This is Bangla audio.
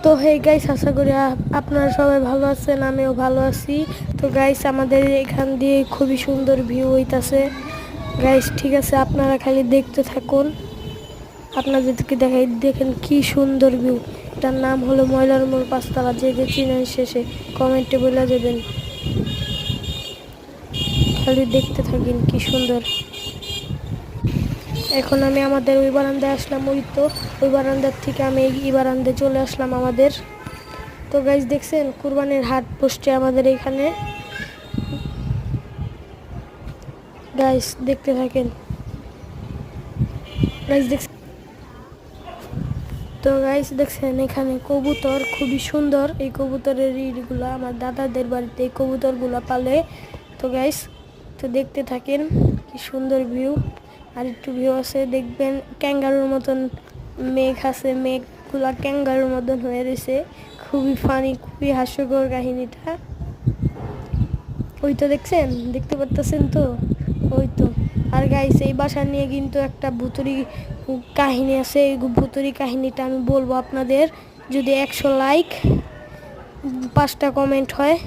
তো হে গাইস, আশা করি আপনারা সবাই ভালো আছেন, আমিও ভালো আছি। তো গাইস, আমাদের এখান দিয়ে খুবই সুন্দর ভিউ হইতাছে গাইস। ঠিক আছে, আপনারা খালি দেখতে থাকুন, আপনাদেরকে দেখাই। দেখেন কি সুন্দর ভিউ। এটার নাম হলো ময়লার মোড় পাঁচতলা। যে যে চিনেন শেষে কমেন্টে বলে দেবেন। খালি দেখতে থাকেন কি সুন্দর। এখন আমি আমাদের ওই বারান্দায় আসলাম। ওই বারান্দার থেকে আমি এই বারান্দায় চলে আসলাম আমাদের। তো গাইস, দেখছেন কুরবানির হাট বসছে আমাদের এখানে। গাইস দেখতে থাকেন। গাইস দেখছেন, তো গাইস দেখছেন এখানে কবুতর খুবই সুন্দর। এই কবুতরের ইগুলো আমার দাদাদের বাড়িতে এই কবুতরগুলো পালে। তো গাইস, তো দেখতে থাকেন কি সুন্দর ভিউ। আর একটু ভিউ আছে, দেখবেন ক্যাঙ্গারুর মতন মেঘ আছে, মেঘগুলা ক্যাঙ্গারুর মতন হয়ে রয়েছে। খুবই ফানি, খুবই হাস্যকর কাহিনীটা। ওই তো দেখছেন, দেখতে পারতেছেন তো, ওই তো। আর গাইস, এই বাসা নিয়ে কিন্তু একটা ভুতুরি কাহিনী আছে। এই ভুতুরি কাহিনীটা আমি বলবো আপনাদের, যদি 100 লাইক 5টা কমেন্ট হয়।